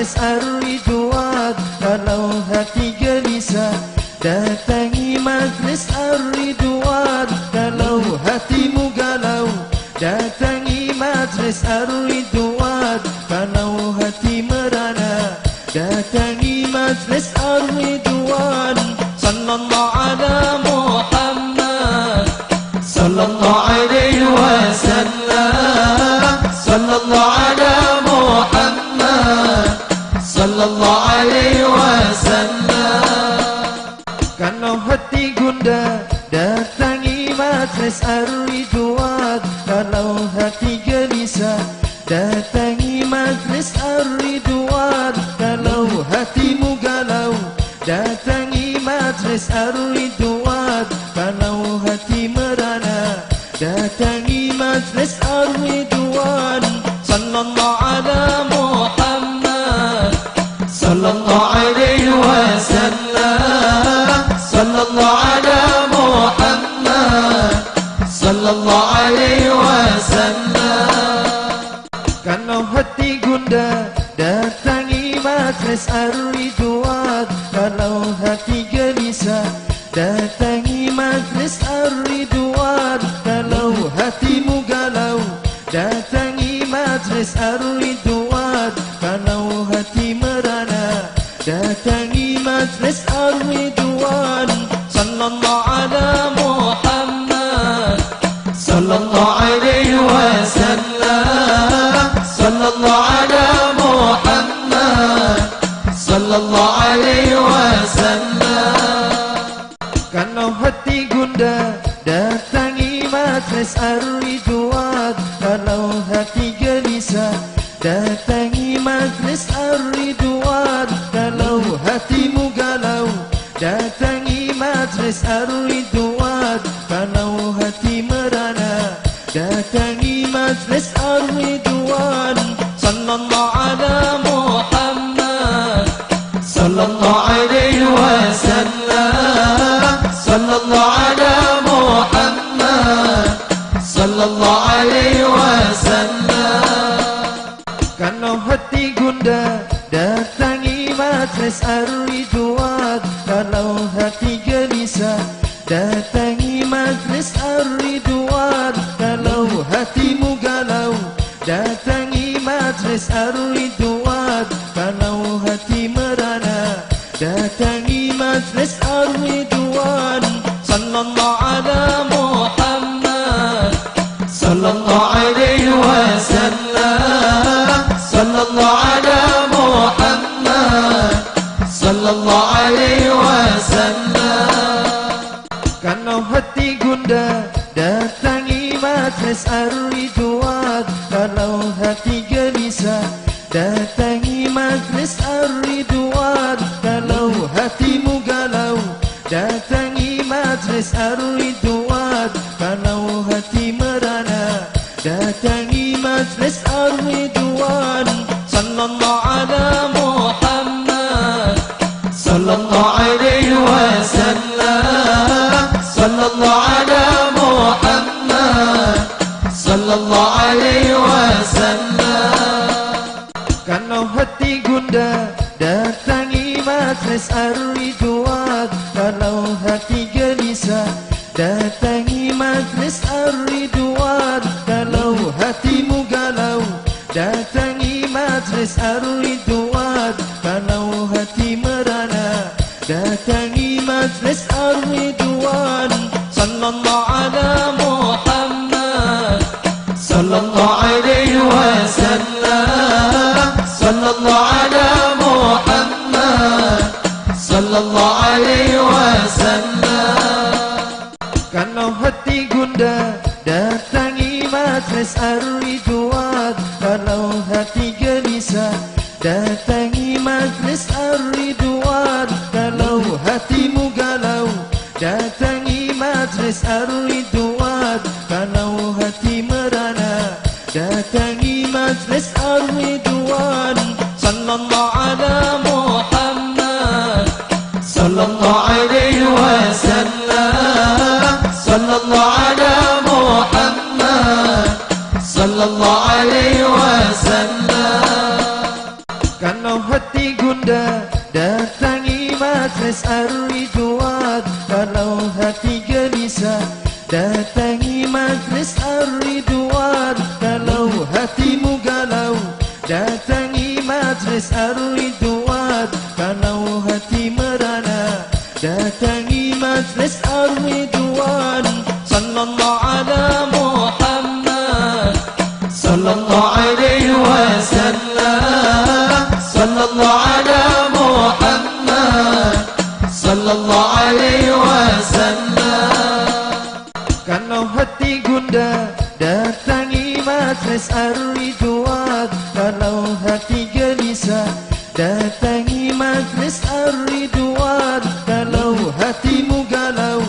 majlis ar-ridwan. Kalau hati gelisah, datangi majlis ar-ridwan. Kalau hatimu galau, datangi majlis ar-ridwan. Kalau hati merana, datangi majlis ar-ridwan. Sallallahu ala Muhammad, sallallahu alaihi wasallam, sallallahu ala Muhammad, sallallahu alaihi wasallam. Kalau hati gundah, datangi majlis ar-ridwan. Kalau hati gelisah, datangi majlis ar-ridwan. Kalau hatimu galau, datangi majlis ar-ridwan. Kalau hati merana, datangi majlis ar-ridwan. Sallallahu ala Muhammad, sallallahu alaihi wasallam, sallallahu ala Muhammad, sallallahu alaihi wasallam. Kalau hati gundah, datangi majlis ar-ridwan. Kalau hati gelisah, datangi majlis ar-ridwan. Kalau hatimu galau, datangi majlis ar-ridwan. Kalau hati merana, datangi majlis ar-ridwan. Sallallahu ala Muhammad, sallallahu alaihi wasallam, sallallahu ala Muhammad, sallallahu alaihi wasallam. Kalau hati gundah, datangi majlis ar-ridwan. Kalau hati gelisah, datangi majlis ar-ridwan. Kalau hatimu galau, datangi majlis ar-ridwan. Kalau hati merana, datangi majlis ar-ridwan. Sallallahu ala Muhammad, sallallahu alaihi wasallam, sallallahu ala Muhammad, sallallahu alaihi wasallam. Kalau hati gundah, datangi majlis ar-ridwan. Kalau hati gelisah, datangi majlis ar-ridwan. Kalau hatimu galau, datangi majlis ar-ridwan. Kalau hati merana, datangi majlis ar-ridwan. Sallallahu ala Muhammad, sallallahu alaihi wasallam, sallallahu ala Muhammad, sallallahu alaihi wasallam. Kalau hati gundah, datangi majlis ar-ridwan. Kalau hati gelisah, datangi majlis ar-ridwan. Kalau hatimu galau, datangi majlis ar-ridwan. Kalau hati merana, datangi majlis ar-ridwan. Sallallahu ala Muhammad, sallallahu alaihi wasallam, sallallahu ala Muhammad, sallallahu alaihi wasallam. Kalau hati gundah, datangi majlis ar-ridwan. Kalau hati gelisah, datangi majlis ar-ridwan. Kalau hatimu galau, datangi majlis ar-ridwan. Kalau hati merana, datangi majlis ar-ridwan. Sallallahu ala Muhammad, sallallahu alaihi wasallam, sallallahu ala Muhammad, sallallahu alaihi wasallam. Kalau hati gundah, datangi majlis ar-ridwan. Kalau hati gelisah, datangi majlis ar-ridwan. Kalau hatimu galau, datangi majlis ar-ridwan. Kalau hati merana, datangi majlis ar-ridwan. Sallallahu ala Muhammad, sallallahu alaihi wasallam, sallallahu ala Muhammad, sallallahu alaihi wasallam. Kalau Ar-Ridwan. Kalau hatimu galau, datangi majlis Ar-Ridwan. Kalau hati merana, datangi majlis Ar-Ridwan. Sallallahu ala Muhammad, sallallahu alaihi wasallam, sallallahu ala Muhammad, sallallahu alaihi wasallam. Kalau hati gundah, datangi majlis Ar-Ridwan. Kalau hati gelisah, datangi majlis Ar-Ridwan. Kalau hatimu galau,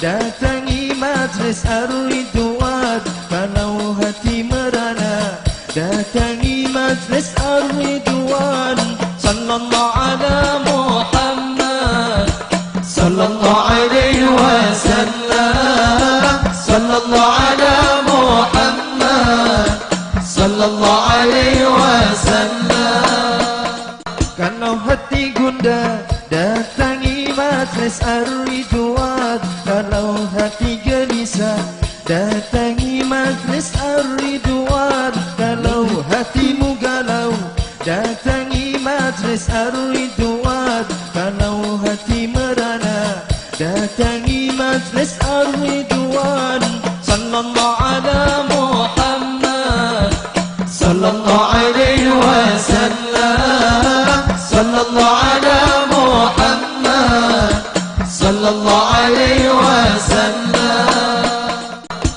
datangi majlis Ar-Ridwan. Kalau hati merana, datangi majlis Ar-Ridwan. Sallallahu ala Muhammad, sallallahu alaihi wasallam, sallallahu ala Muhammad, sallallahu alaihi wasallam. Kalau hati gundah, datangi majlis Ar-Ridwan. Kalau hati gelisah, datangi majlis Ar-Ridwan. Kalau hatimu galau, datangi majlis Ar-Ridwan. Kalau hati merana, datangi majlis Ar-Ridwan. Sallallahu ala Muhammad, sallallahu alaihi wasallam, sallallahu ala Muhammad, sallallahu alaihi wasallam.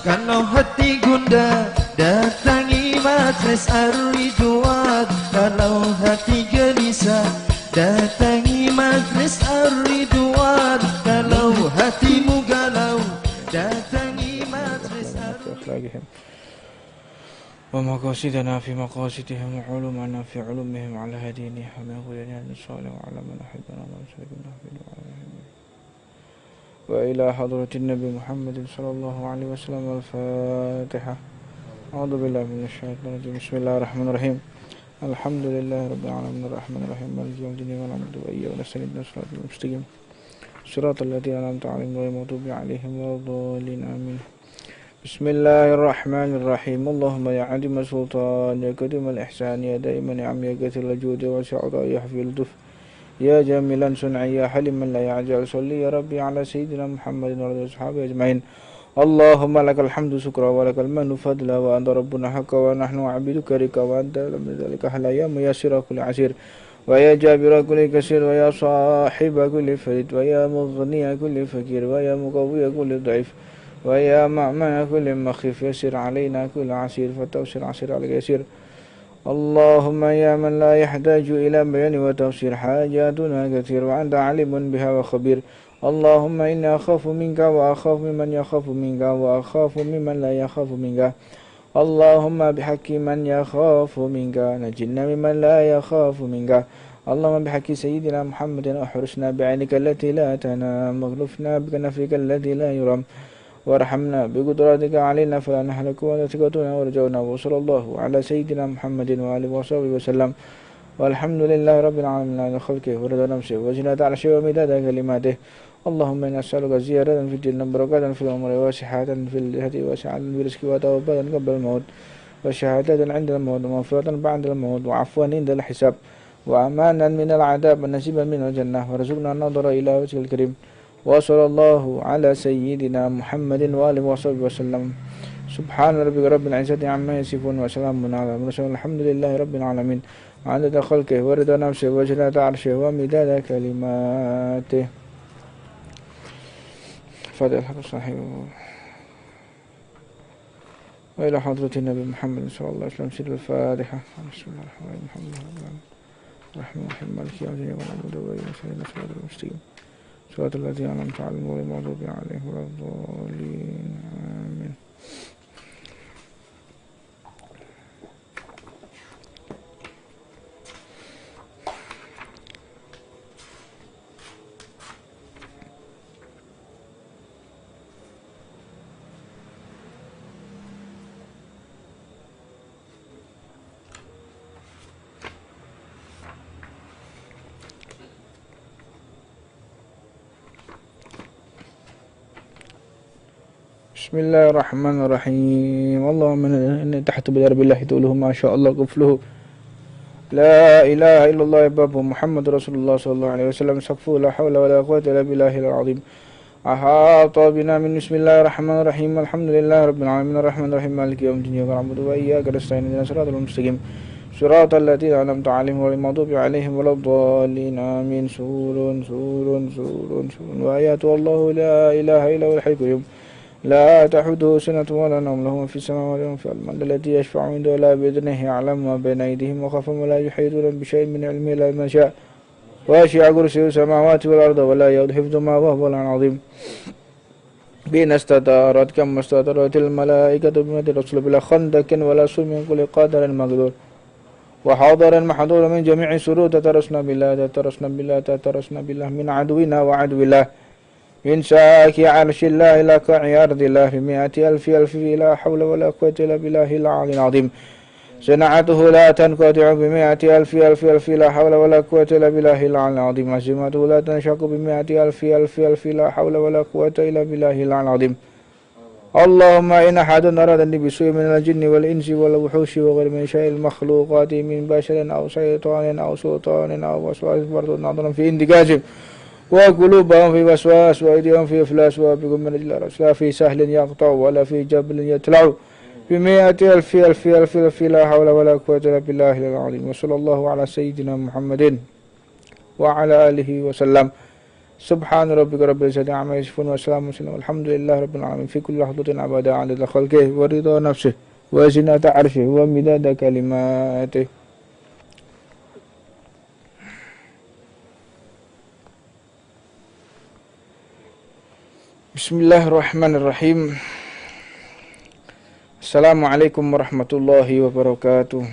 Kalau hati gundah, datangi majlis Ar-Ridwan. Kalau hati gelisah, datangi majlis Ar-Ridwan. Kalau hatimu galau, datangi majlis Ar-Ridwan. ومقاصدنا في مقاصدهم وعلومنا في علومهم على هدينا ومن غيرنا الصالح وعلى من أحبنا ونشركنا في دعائهم وإلى حضرة النبي محمد صلى الله عليه وسلم. الفاتحة. أعوذ بالله من الشيطان الرجيم. بسم الله الرحمن الرحيم. الحمد لله رب العالمين الرحمن الرحيم مالك يوم الدين ونعبد وإياك نستعين اهدنا الصراط المستقيم صراط الذين أنعمت عليهم غير المغضوب عليهم ولا الضالين آمين. بسم الله الرحمن الرحيم. اللهم يا عديم السلطان يا كريم الإحسان يا دائم نعم يا كثير الجود واسع العطاء يا حفي اللطف يا جميلا صنعا يا حليما لا يعجل. صلي يا ربي على سيدنا محمد وعلى أصحابه أجمعين. اللهم لك الحمد شكرا ولك المن فضلا وأنت ربنا حقا ونحن عبيدك رقا وأنت من ذلك حلا يا ميسر كل عسير ويا جابر كل كسير ويا صاحب كل فريد ويا مغني كل فقير ويا مقوي كل ضعيف ويا مأمن كل مخيف يسر علينا كل عسير فتوسر عسير عليك يسير. اللهم يا من لا يحتاج إلى بيان وتفسير حاجاتنا كثير وأنت عليم بها وخبير. اللهم إني أخاف منك وأخاف ممن يخاف منك وأخاف ممن لا يخاف منك. اللهم بحق من يخاف منك نجنا ممن لا يخاف منك. اللهم بحق سيدنا محمد أحرسنا بعينك التي لا تنام واغلفنا بكنفك الذي لا يرام وارحمنا بقدرتك علينا فلا نهلك ولا تقتلنا ورجونا. وصلى الله على سيدنا محمد وآله وصحبه وسلم والحمد لله رب العالمين على خلقه ورضا نفسه وزنة عرشه ومداد كلماته. اللهم إنا نسألك زيادة في الدين وبركة في الأمر وسعة في الهدي وسعة في الرزق وتوبة قبل الموت وشهادة عند الموت ومغفرة بعد الموت وعفوا عند الحساب وأمانا من العذاب ونصيبا من الجنة ورزقنا النظر إلى وجهك الكريم. وصلى الله على سيدنا محمد وآله وصحبه وسلم. سبحان ربك رب العزة عما يصفون وسلام على المرسلين الحمد لله رب العالمين عدد خلقه ورضا نفسه وزنة عرشه ومداد كلماته. فاتحة الصحيح. وإلى حضرة النبي محمد صلى الله عليه وسلم. سر الفاتحة. بسم الله الرحمن الرحيم. الحمد لله الرحمن الرحيم مالك يوم الدين ونعبد وإياك نستعين اهدنا الصراط المستقيم صراط الذين أنعمت عليهم غير المغضوب عليهم ولا الضالين آمين. Bismillahirrahmanirrahim. Allahumma inni tahtu bidar billahi tuluhu ma sya Allah qufluhu. La ilaha illallah babu Muhammad Rasulullah sallallahu alaihi wasallam sakfu la hawla wa la quwwata illa billahil azim. Ahata bina min bismillahirrahmanirrahim. Alhamdulillahi rabbil alamin arrahmanir rahim maliki yaumiddin iyyaka na'budu wa iyyaka nasta'in ihdinas siratal mustaqim. Siratal ladzina an'amta 'alaihim ghairil maghdubi 'alaihim waladdallin. Amin. Surun wa ayatu Allahu la ilaha illa huwal hayyul qayyum. لا تحده سنة ولا نوم له في السماوات وما في الأرض من الذي يشفع عنده لا بإذنه يعلم ما بين أيديهم وخفهم ولا يحيطون بشيء من علمه إلا ما شاء وسع كرسيه السماوات والأرض ولا يؤوده حفظهما وهو العظيم بين استطارت كما استطارت الملائكة بمثل الرسل بلا خندق ولا سم من كل قدر مقدور وحاضر محضور من جميع سرور تترسنا بالله من عدونا وعدو الله من شاك عرش الله إلى قاع أرض الله بمئة ألف لا حول ولا قوة إلا بالله العلي العظيم صنعته لا تنقطع بمئة ألف لا حول ولا قوة إلا بالله العلي العظيم عزيمته لا تنشق بمئة ألف لا حول ولا قوة إلا بالله العلي العظيم اللهم إن أحد أرادني بسوء من الجن والإنس والوحوش وغير من شيء المخلوقات من بشر أو شيطان أو سلطان أو وسواس فرد ناظر في اندقاج وقلوبهم في وسواس وأيديهم في إفلاس وبكم من الجلال لا في سهل يقطع ولا في جبل يتلع بمئة ألف لا حول ولا قوة إلا بالله العظيم وصلى الله على سيدنا محمد وعلى آله وسلم سبحان ربك رب العزة عما يصفون وسلام والحمد لله رب العالمين في كل لحظة عبادة عدد خلقه ورضا نفسه وزنة عرشه ومداد كلماته. Bismillahirrahmanirrahim. Assalamualaikum warahmatullahi wabarakatuh.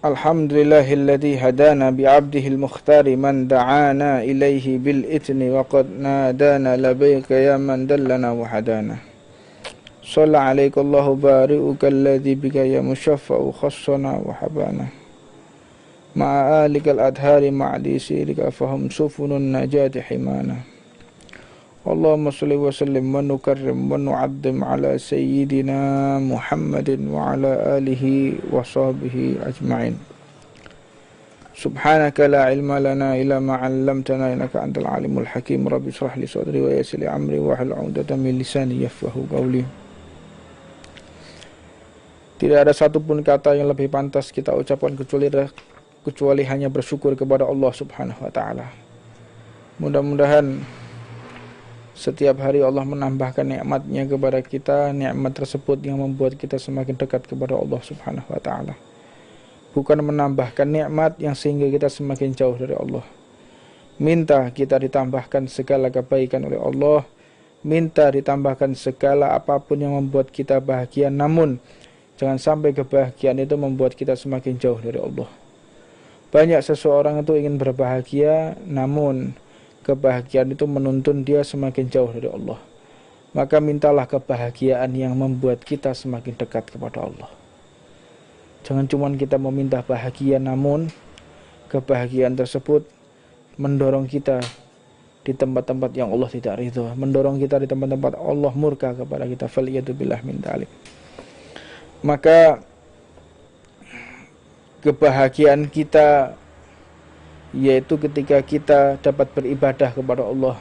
Alhamdulillahilladzi hadana bi'abdihil mukhtari man da'ana ilaihi bil itni wa qad nadana labbaika ya man dallana wa hadana. Shalla 'alaikallahu bari'uka alladzi bika ya musyaffa'u khassana wa habana. Ma'alikal adhari ma'ali sirika fahum sufunun najati himana. Allahumma salli wa sallim wa nukarrim wa nu'addim ala sayyidina Muhammadin wa ala alihi wa sahbihi ajma'in. Subhanaka la ilma lana illa ma 'allamtana innaka antal alimul hakim. Rabbi shrah li sadri wa yassir li amri wa hlul 'uqdatam min lisani yafqahu qawli. Tidak ada satupun kata yang lebih pantas kita ucapkan kecuali hanya bersyukur kepada Allah Subhanahu wa taala. Mudah-mudahan setiap hari Allah menambahkan nikmat-Nya kepada kita, nikmat tersebut yang membuat kita semakin dekat kepada Allah Subhanahu wa taala. Bukan menambahkan nikmat yang sehingga kita semakin jauh dari Allah. Minta kita ditambahkan segala kebaikan oleh Allah, minta ditambahkan segala apapun yang membuat kita bahagia, namun jangan sampai kebahagiaan itu membuat kita semakin jauh dari Allah. Banyak seseorang itu ingin berbahagia, namun kebahagiaan itu menuntun dia semakin jauh dari Allah. Maka mintalah kebahagiaan yang membuat kita semakin dekat kepada Allah. Jangan cuma kita meminta bahagia, namun kebahagiaan tersebut mendorong kita di tempat-tempat yang Allah tidak ridho, mendorong kita di tempat-tempat Allah murka kepada kita. Faliyatubillah min dzalik. Maka kebahagiaan kita yaitu ketika kita dapat beribadah kepada Allah.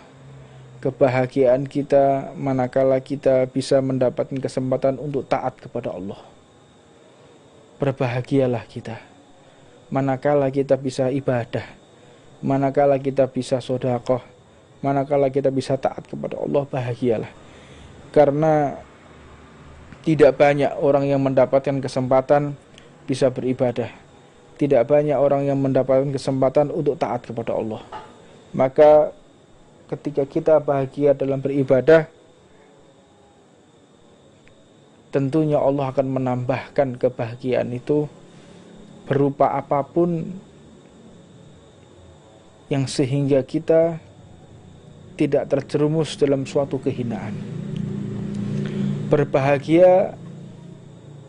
Kebahagiaan kita manakala kita bisa mendapatkan kesempatan untuk taat kepada Allah. Berbahagialah kita manakala kita bisa ibadah, manakala kita bisa sedekah, manakala kita bisa taat kepada Allah. Bahagialah, karena tidak banyak orang yang mendapatkan kesempatan bisa beribadah. Tidak banyak orang yang mendapatkan kesempatan untuk taat kepada Allah. Maka ketika kita bahagia dalam beribadah, tentunya Allah akan menambahkan kebahagiaan itu berupa apapun yang sehingga kita tidak terjerumus dalam suatu kehinaan. Berbahagia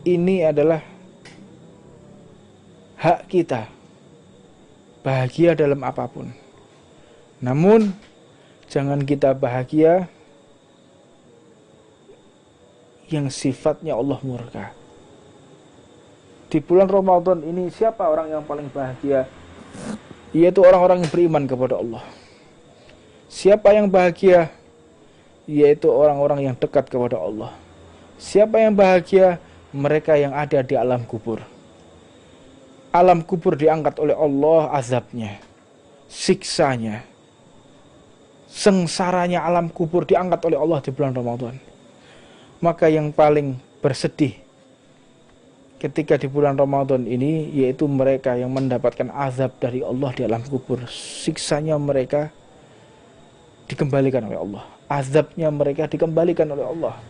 ini adalah hak kita bahagia dalam apapun. Namun jangan kita bahagia yang sifatnya Allah murka. Di bulan Ramadan ini siapa orang yang paling bahagia? Yaitu orang-orang yang beriman kepada Allah. Siapa yang bahagia? Yaitu orang-orang yang dekat kepada Allah. Siapa yang bahagia? Mereka yang ada di alam kubur. Alam kubur diangkat oleh Allah azabnya, siksanya, sengsaranya alam kubur diangkat oleh Allah di bulan Ramadan. Maka yang paling bersedih ketika di bulan Ramadan ini yaitu mereka yang mendapatkan azab dari Allah di alam kubur. Siksanya mereka dikembalikan oleh Allah, azabnya mereka dikembalikan oleh Allah.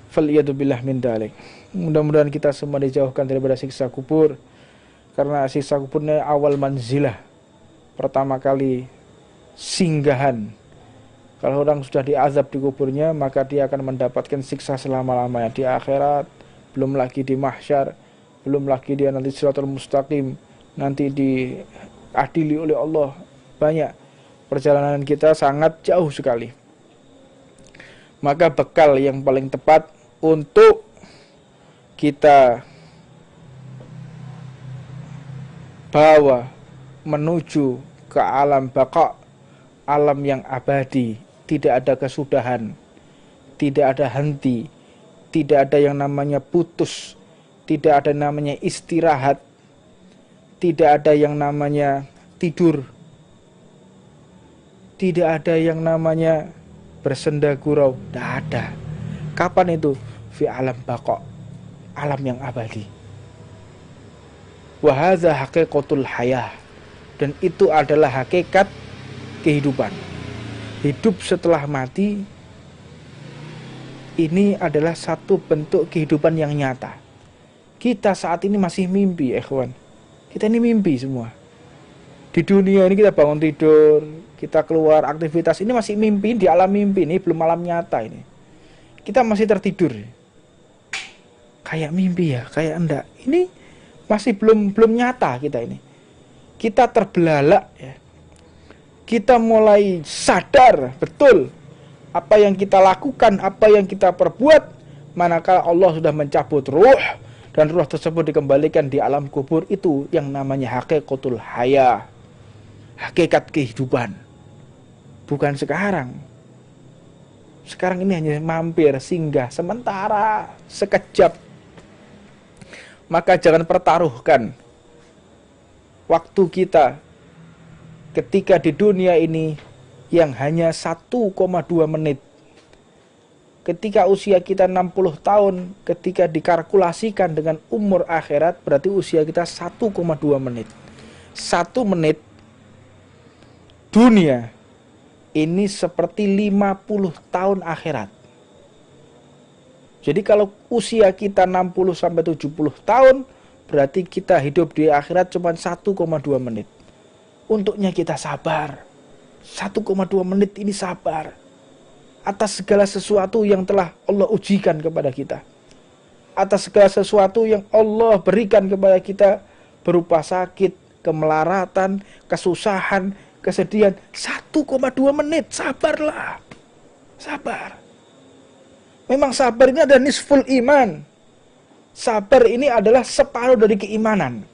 Faliyatubillah min dalik. Mudah-mudahan kita semua dijauhkan daripada siksa kubur, karena siksa kuburnya awal manzilah, pertama kali singgahan. Kalau orang sudah diazab di kuburnya, maka dia akan mendapatkan siksa selama-lamanya di akhirat, belum lagi di mahsyar, belum lagi dia nanti siratul mustaqim, nanti diadili oleh Allah. Banyak, perjalanan kita sangat jauh sekali. Maka bekal yang paling tepat untuk kita bawa menuju ke alam baqa, alam yang abadi, tidak ada kesudahan, tidak ada henti, tidak ada yang namanya putus, tidak ada namanya istirahat, tidak ada yang namanya tidur, tidak ada yang namanya bersenda gurau, tidak ada. Kapan itu? Fi alam baqa, alam yang abadi. Wa hadza haqiqatul hayah, dan itu adalah hakikat kehidupan. Hidup setelah mati ini adalah satu bentuk kehidupan yang nyata. Kita saat ini masih mimpi, ikhwan. Kita ini mimpi semua. Di dunia ini kita bangun tidur, kita keluar aktivitas, ini masih mimpi, di alam mimpi, ini belum alam nyata ini. Kita masih tertidur. Kayak mimpi ya, kayak enggak. Ini masih belum nyata kita ini. Kita terbelalak ya. Kita mulai sadar betul apa yang kita lakukan, apa yang kita perbuat, manakala Allah sudah mencabut ruh dan ruh tersebut dikembalikan di alam kubur. Itu yang namanya haqiqatul hayah, hakikat kehidupan. Bukan sekarang. Sekarang ini hanya mampir, singgah sementara, sekejap. Maka jangan pertaruhkan waktu kita ketika di dunia ini yang hanya 1,2 menit. Ketika usia kita 60 tahun, ketika dikalkulasikan dengan umur akhirat, berarti usia kita 1,2 menit. 1 menit dunia ini seperti 50 tahun akhirat. Jadi kalau usia kita 60-70 tahun, berarti kita hidup di akhirat cuma 1,2 menit. Untuknya kita sabar. 1,2 menit ini sabar atas segala sesuatu yang telah Allah ujikan kepada kita. Atas segala sesuatu yang Allah berikan kepada kita berupa sakit, kemelaratan, kesusahan, kesedihan. 1,2 menit, sabarlah. Sabar. Memang sabar ini adalah nisful iman. Sabar ini adalah separuh dari keimanan.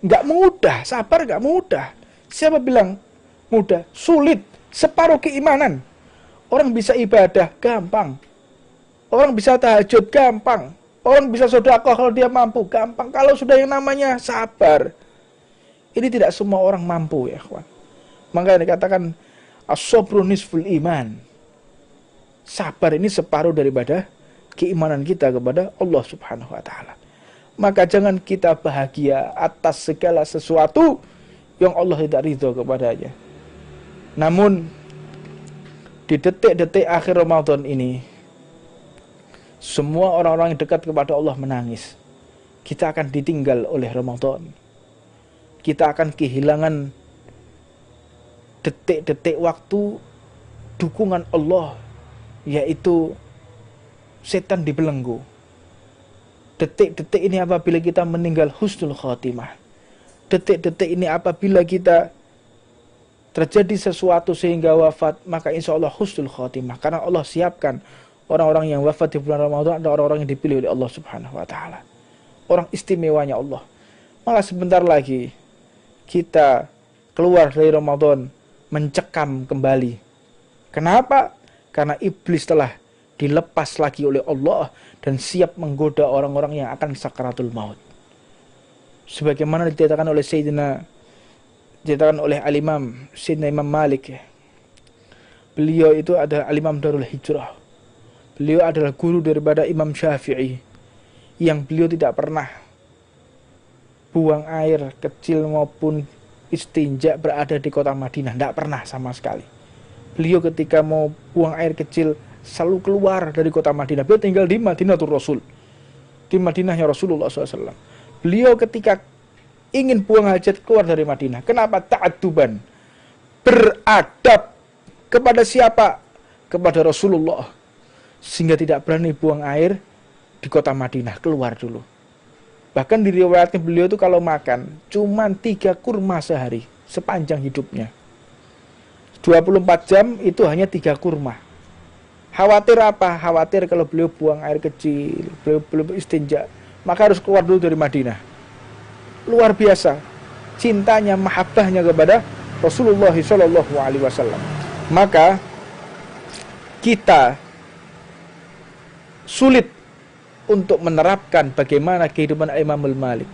Gak mudah, sabar gak mudah. Siapa bilang mudah? Sulit, separuh keimanan. Orang bisa ibadah, gampang. Orang bisa tahajud, gampang. Orang bisa sedekah kalau dia mampu, gampang. Kalau sudah yang namanya sabar, ini tidak semua orang mampu ya kawan. Makanya dikatakan as-sabru nisful iman. Sabar ini separuh daripada keimanan kita kepada Allah Subhanahu wa taala. Maka jangan kita bahagia atas segala sesuatu yang Allah tidak ridho kepadanya. Namun di detik-detik akhir Ramadan ini, semua orang-orang yang dekat kepada Allah menangis. Kita akan ditinggal oleh Ramadan. Kita akan kehilangan detik-detik waktu dukungan Allah, yaitu setan dibelenggu. Detik-detik ini apabila kita meninggal husnul khatimah, detik-detik ini apabila kita terjadi sesuatu sehingga wafat, maka insya Allah husnul khotimah. Karena Allah siapkan orang-orang yang wafat di bulan Ramadan ada orang-orang yang dipilih oleh Allah Subhanahu wa Ta'ala. Orang istimewanya Allah. Maka sebentar lagi kita keluar dari Ramadan mencekam kembali. Kenapa? Karena iblis telah dilepas lagi oleh Allah dan siap menggoda orang-orang yang akan sakaratul maut. Sebagaimana diceritakan oleh Al-Imam Sayyidina Imam Malik. Beliau itu adalah Al-Imam Darul Hijrah. Beliau adalah guru daripada Imam Syafi'i, yang beliau tidak pernah buang air kecil maupun istinja berada di kota Madinah. Tidak pernah sama sekali. Beliau ketika mau buang air kecil selalu keluar dari kota Madinah. Beliau tinggal di Madinatul Rasul, di Madinahnya Rasulullah SAW. Beliau ketika ingin buang hajat keluar dari Madinah. Kenapa? Ta'adduban, beradab kepada siapa? Kepada Rasulullah, sehingga tidak berani buang air di kota Madinah, keluar dulu. Bahkan diriwayatkan beliau itu kalau makan cuma 3 kurma sehari sepanjang hidupnya. 24 jam itu hanya 3 kurma. Khawatir apa? Khawatir kalau beliau buang air kecil, beliau istinja, maka harus keluar dulu dari Madinah. Luar biasa cintanya, mahabbahnya kepada Rasulullah SAW. Maka kita sulit untuk menerapkan bagaimana kehidupan Imam Malik.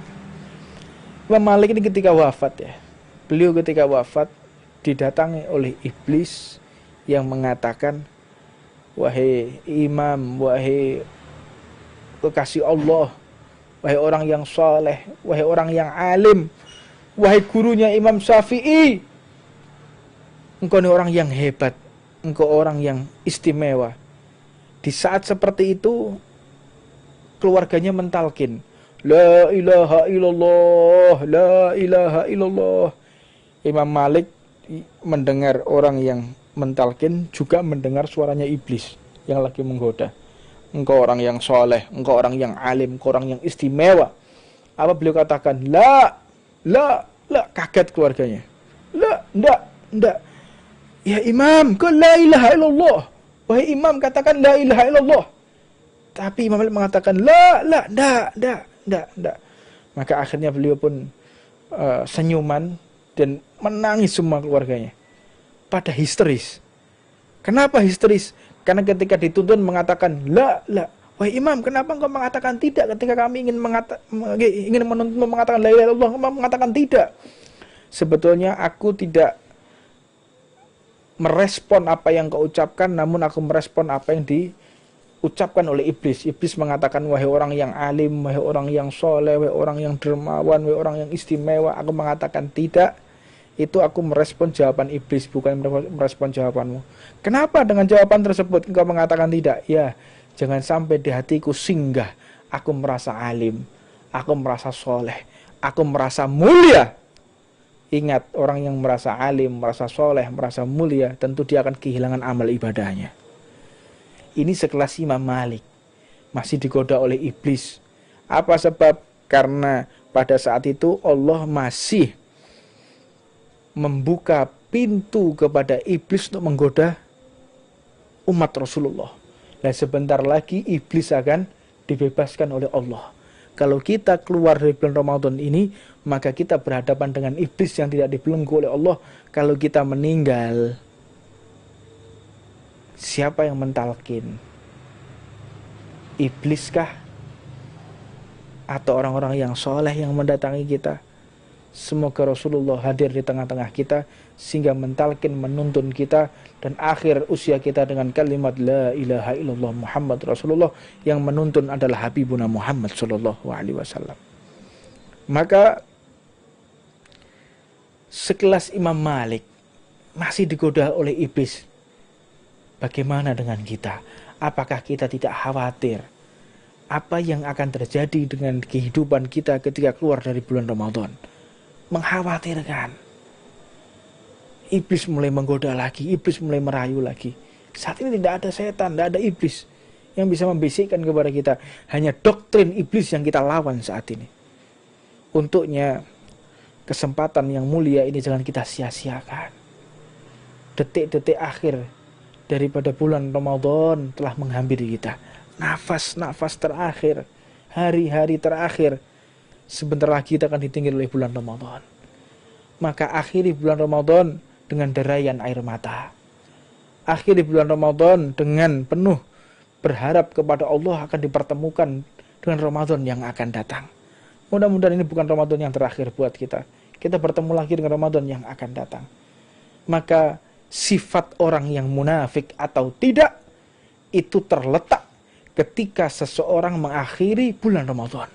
Imam Malik ini ketika wafat ya, beliau ketika wafat didatangi oleh iblis yang mengatakan, wahai imam, wahai kekasih Allah, wahai orang yang saleh, wahai orang yang alim, wahai gurunya Imam Syafi'i, engkau ini orang yang hebat, engkau orang yang istimewa. Di saat seperti itu keluarganya mentalkin, la ilaha illallah, la ilaha illallah. Imam Malik mendengar orang yang mentalkin, juga mendengar suaranya iblis yang lagi menggoda. Engkau orang yang soleh, engkau orang yang alim, engkau orang yang istimewa. Apa beliau katakan? La, kaget keluarganya. La, ndak. Ya imam, kau la ilaha illallah. Wahai imam, katakan la ilaha illallah. Tapi Imam Malik mengatakan, ndak. Maka akhirnya beliau pun senyuman dan menangis semua keluarganya. Pada histeris. Kenapa histeris? Karena ketika dituntun mengatakan la. Wahai imam, kenapa engkau mengatakan tidak ketika kami ingin menuntun mengatakan la ilaha illallah, engkau mengatakan tidak? Sebetulnya aku tidak merespon apa yang kau ucapkan, namun aku merespon apa yang diucapkan oleh iblis. Iblis mengatakan, wahai orang yang alim, wahai orang yang soleh, wahai orang yang dermawan, wahai orang yang istimewa. Aku mengatakan tidak. Itu aku merespon jawaban iblis, bukan merespon jawabanmu. Kenapa dengan jawaban tersebut engkau mengatakan tidak? Ya, jangan sampai di hatiku singgah aku merasa alim, aku merasa soleh, aku merasa mulia. Ingat, orang yang merasa alim, merasa soleh, merasa mulia, tentu dia akan kehilangan amal ibadahnya. Ini sekelas Imam Malik masih digoda oleh iblis. Apa sebab? Karena pada saat itu Allah masih membuka pintu kepada iblis untuk menggoda umat Rasulullah. Dan sebentar lagi iblis akan dibebaskan oleh Allah. Kalau kita keluar dari bulan Ramadan ini, maka kita berhadapan dengan iblis yang tidak dibelenggu oleh Allah. Kalau kita meninggal, siapa yang mentalkin? Ibliskah? Atau orang-orang yang soleh yang mendatangi kita? Semoga Rasulullah hadir di tengah-tengah kita sehingga mentalkin, menuntun kita, dan akhir usia kita dengan kalimat la ilaha illallah Muhammad Rasulullah, yang menuntun adalah Habibuna Muhammad sallallahu alaihi wasallam. Maka sekelas Imam Malik masih digoda oleh iblis. Bagaimana dengan kita? Apakah kita tidak khawatir apa yang akan terjadi dengan kehidupan kita ketika keluar dari bulan Ramadan? Mengkhawatirkan. Iblis mulai menggoda lagi, iblis mulai merayu lagi. Saat ini tidak ada setan, tidak ada iblis yang bisa membisikkan kepada kita. Hanya doktrin iblis yang kita lawan saat ini. Untuknya kesempatan yang mulia ini jangan kita sia-siakan. Detik-detik akhir daripada bulan Ramadan telah menghampiri kita. Nafas-nafas terakhir, hari-hari terakhir, sebentar lagi kita akan ditinggal oleh bulan Ramadan. Maka akhiri bulan Ramadan dengan derayan air mata. Akhiri bulan Ramadan dengan penuh berharap kepada Allah akan dipertemukan dengan Ramadan yang akan datang. Mudah-mudahan ini bukan Ramadan yang terakhir buat kita. Kita bertemu lagi dengan Ramadan yang akan datang. Maka sifat orang yang munafik atau tidak itu terletak ketika seseorang mengakhiri bulan Ramadan.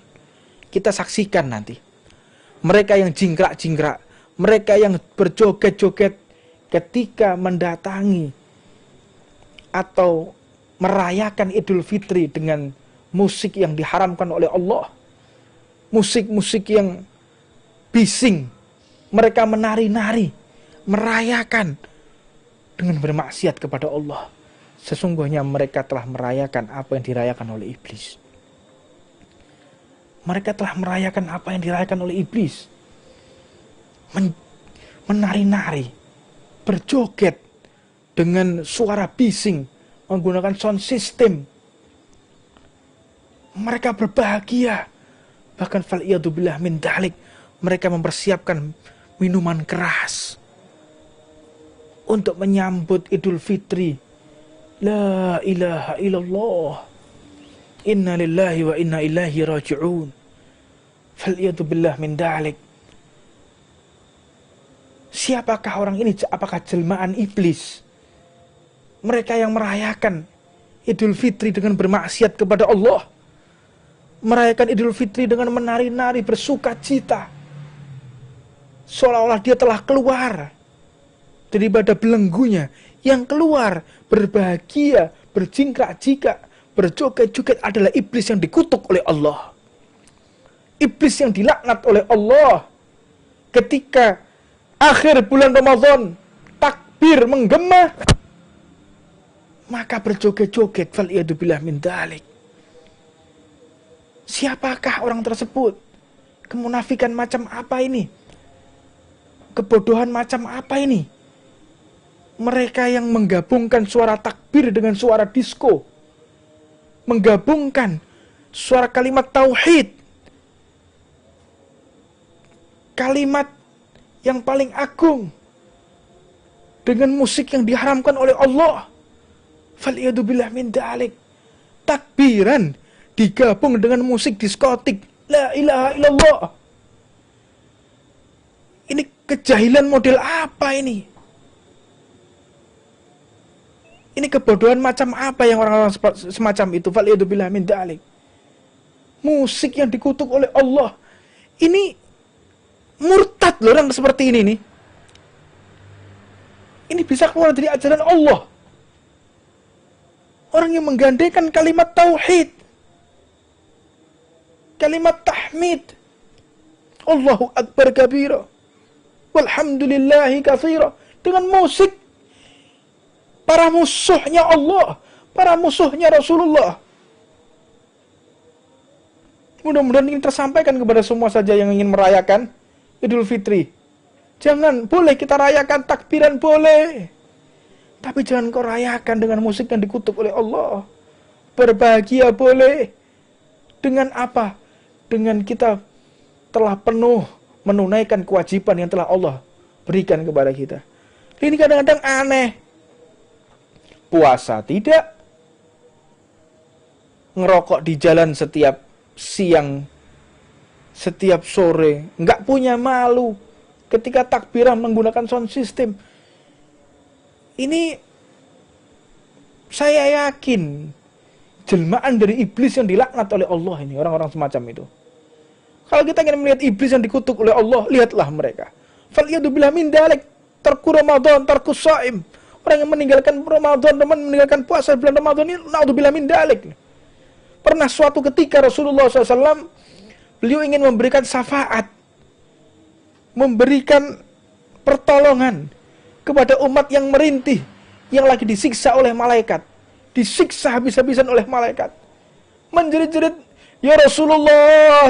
Kita saksikan nanti. Mereka yang jingkrak-jingkrak, mereka yang berjoget-joget ketika mendatangi atau merayakan Idul Fitri dengan musik yang diharamkan oleh Allah. Musik-musik yang bising. Mereka menari-nari, merayakan dengan bermaksiat kepada Allah. Sesungguhnya mereka telah merayakan apa yang dirayakan oleh iblis. Mereka telah merayakan apa yang dirayakan oleh iblis. Menari-nari, berjoget dengan suara bising, menggunakan sound system. Mereka berbahagia. Bahkan fal'iyadzubillah min dalik, mereka mempersiapkan minuman keras untuk menyambut Idul Fitri. La ilaha illallah. Inna lillahi wa inna ilaihi raji'un. Fal'iyadzubillah min dalik. Siapakah orang ini? Apakah jelmaan iblis? Mereka yang merayakan Idul Fitri dengan bermaksiat kepada Allah. Merayakan Idul Fitri dengan menari-nari, bersuka cita. Seolah-olah dia telah keluar daripada belenggunya. Yang keluar berbahagia, berjingkrak-jingkrak, berjoget-joget adalah iblis yang dikutuk oleh Allah. Iblis yang dilaknat oleh Allah. Ketika akhir bulan Ramadan, takbir menggema, maka berjoget-joget. Fal'iyadzubillah min dalik. Siapakah orang tersebut? Kemunafikan macam apa ini? Kebodohan macam apa ini? Mereka yang menggabungkan suara takbir dengan suara disko. Menggabungkan suara kalimat tauhid. Kalimat yang paling agung. Dengan musik yang diharamkan oleh Allah. Fal'iyadzubillah min dalik. Takbiran digabung dengan musik diskotik. La ilaha illallah. Ini kejahilan model apa ini? Ini kebodohan macam apa yang orang-orang semacam itu? Fal'iyadzubillah min dalik. Musik yang dikutuk oleh Allah. Ini murtad loh orang seperti ini nih. Ini bisa keluar dari ajaran Allah. Orang yang menggandengkan kalimat tauhid, kalimat tahmid, Allahu Akbar kabira, walhamdulillahi katsira, dengan musik para musuhnya Allah, para musuhnya Rasulullah. Mudah-mudahan ini tersampaikan kepada semua saja yang ingin merayakan Idul Fitri. Jangan, boleh kita rayakan takbiran, boleh. Tapi jangan kau rayakan dengan musik yang dikutuk oleh Allah. Berbahagia boleh. Dengan apa? Dengan kita telah penuh menunaikan kewajiban yang telah Allah berikan kepada kita. Ini kadang-kadang aneh. Puasa tidak, ngerokok di jalan setiap siang, setiap sore, nggak punya malu ketika takbiran menggunakan sound system. Ini saya yakin jelmaan dari iblis yang dilaknat oleh Allah ini, orang-orang semacam itu. Kalau kita ingin melihat iblis yang dikutuk oleh Allah, lihatlah mereka. Fal'iyadzubillah min dalik, tarku Ramadan, tarku shaim. Orang yang meninggalkan Ramadan, meninggalkan puasa bulan Ramadan ini, na'udzubillah min dalik. Pernah suatu ketika Rasulullah SAW, beliau ingin memberikan syafaat, memberikan pertolongan kepada umat yang merintih, yang lagi disiksa oleh malaikat. Disiksa habis-habisan oleh malaikat. Menjerit-jerit, ya Rasulullah,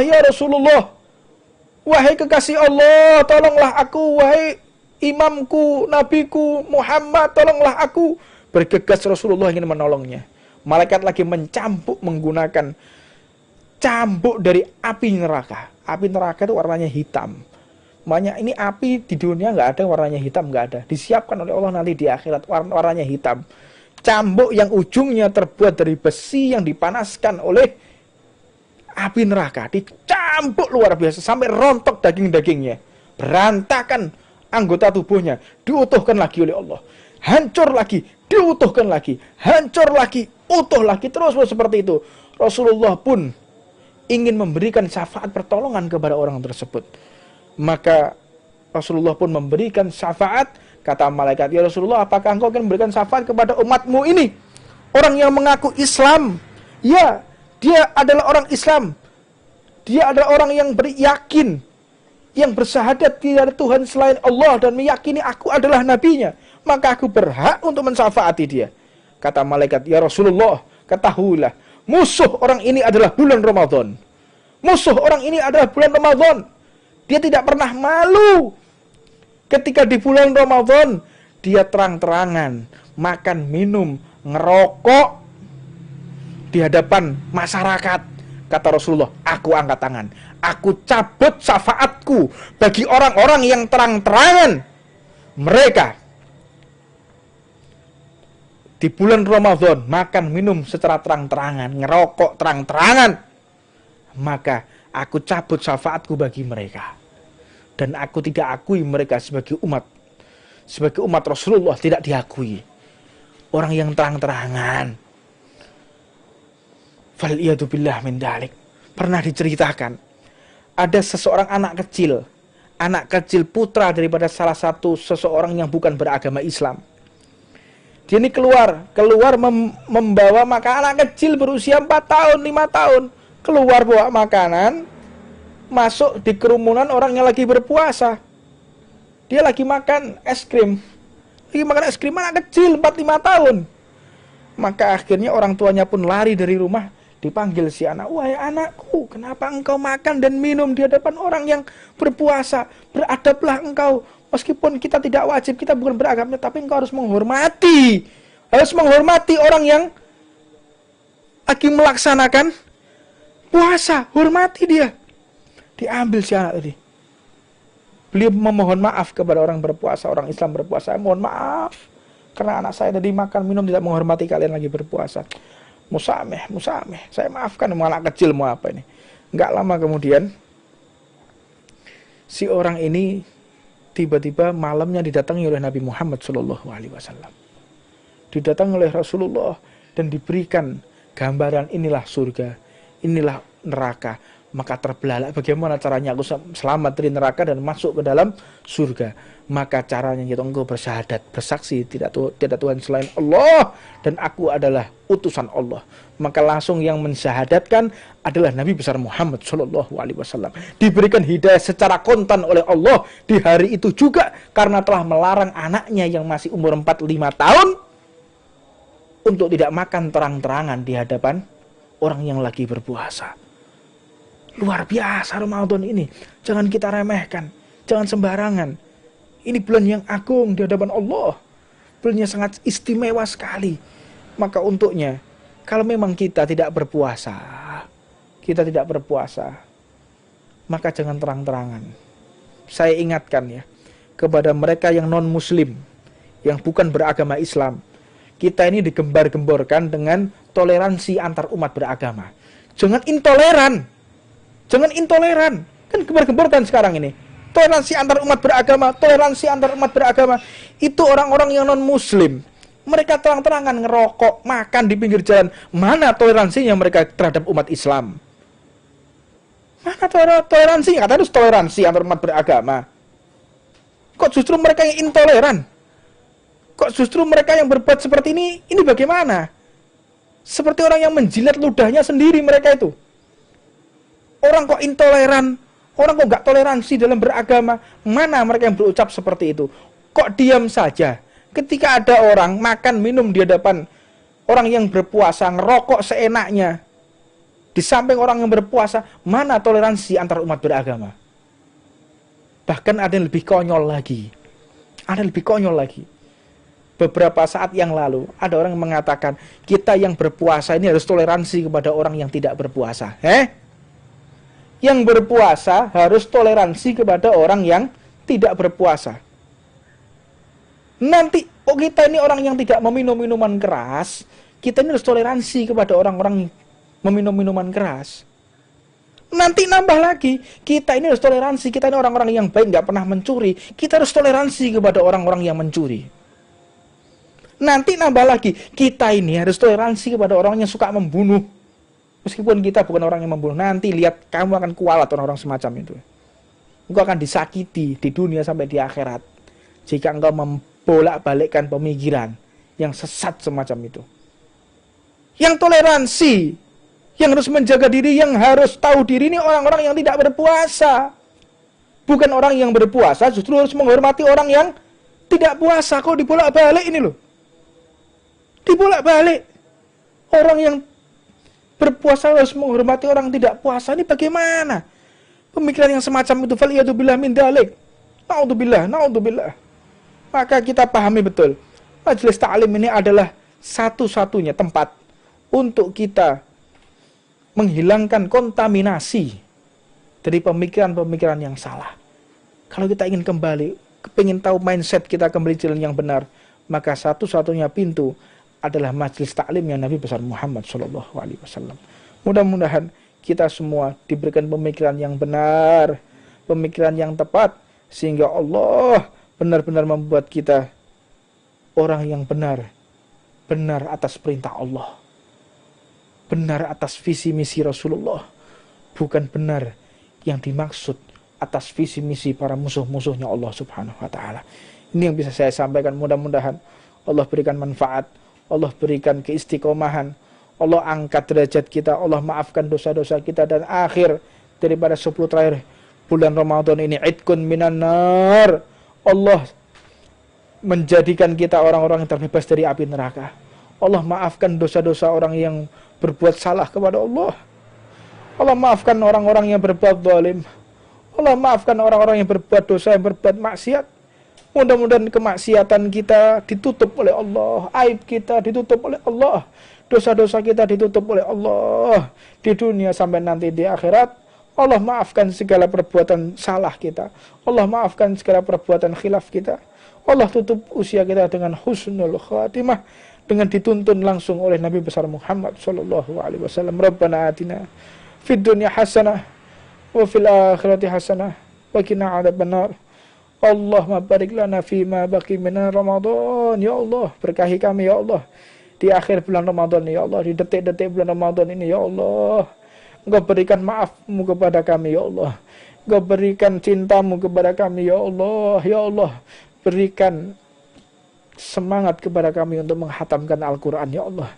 Wahai kekasih Allah, tolonglah aku. Wahai imamku, nabiku Muhammad, tolonglah aku. Bergegas Rasulullah ingin menolongnya. Malaikat lagi mencambuk menggunakan cambuk dari api neraka. Api neraka itu warnanya hitam. Makanya ini api di dunia nggak ada warnanya hitam, nggak ada. Disiapkan oleh Allah nanti di akhirat warnanya hitam. Cambuk yang ujungnya terbuat dari besi yang dipanaskan oleh api neraka. Dicambuk luar biasa sampai rontok daging-dagingnya. Berantakan anggota tubuhnya. Diutuhkan lagi oleh Allah. Hancur lagi. Diutuhkan lagi. Hancur lagi. Utuh lagi. Terus seperti itu. Rasulullah pun ingin memberikan syafaat pertolongan kepada orang tersebut. Maka Rasulullah pun memberikan syafaat. Kata malaikat, ya Rasulullah, apakah engkau akan memberikan syafaat kepada umatmu ini? Orang yang mengaku Islam. Ya, dia adalah orang Islam. Dia adalah orang yang beryakin, yang bersyahadat tidak ada Tuhan selain Allah dan meyakini aku adalah nabinya. Maka aku berhak untuk mensyafaati dia. Kata malaikat, ya Rasulullah, ketahuilah, musuh orang ini adalah bulan Ramadan. Musuh orang ini adalah bulan Ramadan. Dia tidak pernah malu. Ketika di bulan Ramadan, dia terang-terangan makan, minum, ngerokok di hadapan masyarakat. Kata Rasulullah, aku angkat tangan. Aku cabut syafaatku bagi orang-orang yang terang-terangan mereka di bulan Ramadan makan, minum secara terang-terangan, ngerokok terang-terangan. Maka aku cabut syafaatku bagi mereka. Dan aku tidak akui mereka sebagai umat. Sebagai umat Rasulullah tidak diakui. Orang yang terang-terangan. Fal'iyadu billah min dalik. Pernah diceritakan. Ada seseorang anak kecil. Anak kecil putra daripada salah satu seseorang yang bukan beragama Islam. Dia ini keluar membawa makanan. Anak kecil berusia 4 tahun, 5 tahun. Keluar bawa makanan. Masuk di kerumunan orang yang lagi berpuasa. Dia lagi makan es krim. Lagi makan es krim anak kecil 4-5 tahun. Maka akhirnya orang tuanya pun lari dari rumah. Dipanggil si anak. Wahai anakku, kenapa engkau makan dan minum di hadapan orang yang berpuasa? Beradablah engkau. Meskipun kita tidak wajib, kita bukan beragama, tapi engkau harus menghormati. Harus menghormati orang yang lagi melaksanakan puasa. Hormati dia. Diambil si anak tadi. Beliau memohon maaf kepada orang berpuasa, orang Islam berpuasa. Mohon maaf, karena anak saya tadi makan, minum, tidak menghormati kalian lagi berpuasa. Musameh. Saya maafkan, mau anak kecil, mau apa ini. Enggak lama kemudian, si orang ini tiba-tiba malamnya didatangi oleh Nabi Muhammad SAW. Didatangi oleh Rasulullah dan diberikan gambaran inilah surga, inilah neraka. Maka terbelalak bagaimana caranya aku selamat dari neraka dan masuk ke dalam surga. Maka caranya yaitu engkau bersyahadat, bersaksi tidak Tuhan selain Allah dan aku adalah utusan Allah. Maka langsung yang mensyahadatkan adalah Nabi besar Muhammad SAW. Diberikan hidayah secara kontan oleh Allah di hari itu juga karena telah melarang anaknya yang masih umur 4-5 tahun untuk tidak makan terang-terangan di hadapan orang yang lagi berpuasa. Luar biasa Ramadan ini. Jangan kita remehkan. Jangan sembarangan. Ini bulan yang agung di hadapan Allah. Bulan yang sangat istimewa sekali. Maka untuknya, kalau memang kita tidak berpuasa, maka jangan terang-terangan. Saya ingatkan ya, kepada mereka yang non-muslim, yang bukan beragama Islam. Kita ini digembar-gemborkan dengan toleransi antar umat beragama. Jangan intoleran. Jangan intoleran. Kan gembar-gemborkan sekarang ini. Toleransi antar umat beragama. Itu orang-orang yang non-muslim. Mereka terang-terangan ngerokok, makan di pinggir jalan. Mana toleransinya mereka terhadap umat Islam? Mana toleransinya? Katanya harus toleransi antar umat beragama. Kok justru mereka yang intoleran? Kok justru mereka yang berbuat seperti ini? Ini bagaimana? Seperti orang yang menjilat ludahnya sendiri mereka itu. Orang kok intoleran, orang kok nggak toleransi dalam beragama. Mana mereka yang berucap seperti itu? Kok diam saja? Ketika ada orang makan minum di hadapan orang yang berpuasa, ngerokok seenaknya di samping orang yang berpuasa, mana toleransi antar umat beragama? Bahkan ada yang lebih konyol lagi. Ada yang lebih konyol lagi. Beberapa saat yang lalu, ada orang yang mengatakan, kita yang berpuasa ini harus toleransi kepada orang yang tidak berpuasa. Yang berpuasa harus toleransi kepada orang yang tidak berpuasa. Nanti, kita ini orang yang tidak meminum minuman keras, kita ini harus toleransi kepada orang-orang meminum minuman keras. Nanti nambah lagi, kita ini harus toleransi, kita ini orang-orang yang baik, nggak pernah mencuri, kita harus toleransi kepada orang-orang yang mencuri. Nanti nambah lagi, kita ini harus toleransi kepada orang yang suka membunuh. Meskipun kita bukan orang yang membunuh, nanti lihat kamu akan kualat orang-orang semacam itu. Engkau akan disakiti di dunia sampai di akhirat jika engkau membolak-balikkan pemikiran yang sesat semacam itu. Yang toleransi, yang harus menjaga diri, yang harus tahu diri ini orang-orang yang tidak berpuasa. Bukan orang yang berpuasa, justru harus menghormati orang yang tidak puasa. Kok dibolak-balik ini loh. Dibolak-balik. Orang yang berpuasa harus menghormati orang yang tidak puasa. Ini bagaimana? Pemikiran yang semacam itu. Faliyatubillah min dalik. Na'udzubillah. Maka kita pahami betul. Majelis Ta'lim ini adalah satu-satunya tempat untuk kita menghilangkan kontaminasi dari pemikiran-pemikiran yang salah. Kalau kita ingin kembali, ingin tahu mindset kita kembali jalan yang benar, maka satu-satunya pintu adalah majelis taklim yang Nabi besar Muhammad SAW. Mudah-mudahan kita semua diberikan pemikiran yang benar, pemikiran yang tepat, sehingga Allah benar-benar membuat kita orang yang benar atas perintah Allah, benar atas visi misi Rasulullah, bukan benar yang dimaksud atas visi misi para musuh-musuhnya Allah Subhanahu wa taala. Ini yang bisa saya sampaikan. Mudah-mudahan Allah berikan manfaat, Allah berikan keistiqomahan, Allah angkat derajat kita, Allah maafkan dosa-dosa kita, dan akhir daripada 10 terakhir bulan Ramadan ini idkun minan nar, Allah menjadikan kita orang-orang yang terbebas dari api neraka. Allah maafkan dosa-dosa orang yang berbuat salah kepada Allah. Allah maafkan orang-orang yang berbuat zalim. Allah maafkan orang-orang yang berbuat dosa, yang berbuat maksiat. Mudah-mudahan kemaksiatan kita ditutup oleh Allah, aib kita ditutup oleh Allah, dosa-dosa kita ditutup oleh Allah di dunia sampai nanti di akhirat. Allah maafkan segala perbuatan salah kita. Allah maafkan segala perbuatan khilaf kita. Allah tutup usia kita dengan husnul khatimah, dengan dituntun langsung oleh Nabi besar Muhammad sallallahu alaihi wasallam. Rabbana atina fid dunya hasanah wa fil akhirati hasanah wa qina adzabannar. Allahumma barik lana fima baqi min Ramadan. Ya Allah, berkahi kami ya Allah di akhir bulan Ramadan ya Allah, di detik-detik bulan Ramadan ini ya Allah. Engkau berikan maafmu kepada kami ya Allah. Engkau berikan cintamu kepada kami ya Allah. Ya Allah, berikan semangat kepada kami untuk menghatamkan Al-Quran ya Allah.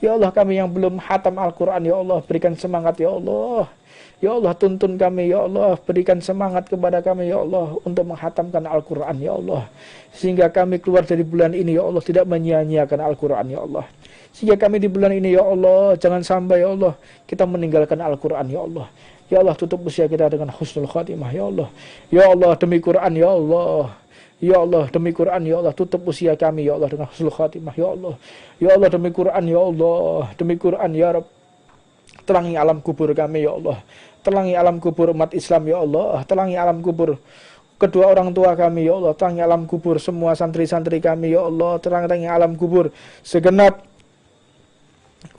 Ya Allah, kami yang belum hatam Al-Quran ya Allah, berikan semangat ya Allah. Ya Allah, tuntun kami ya Allah, berikan semangat kepada kami ya Allah untuk menghatamkan Al-Quran ya Allah, sehingga kami keluar dari bulan ini ya Allah tidak menyia-nyiakan Al-Quran ya Allah. Sehingga kami di bulan ini ya Allah, jangan sampai ya Allah kita meninggalkan Al-Quran ya Allah. Ya Allah, tutup usia kita dengan husnul khatimah ya Allah. Ya Allah, demi Quran ya Allah. Ya Allah, demi Quran ya Allah, tutup usia kami ya Allah dengan husnul khatimah ya Allah. Ya Allah, demi Quran ya Allah, demi Quran ya Rabb, terangi alam kubur kami ya Allah. Terangi alam kubur umat Islam ya Allah. Terangi alam kubur kedua orang tua kami ya Allah. Terangi alam kubur semua santri-santri kami ya Allah. Terangi alam kubur segenap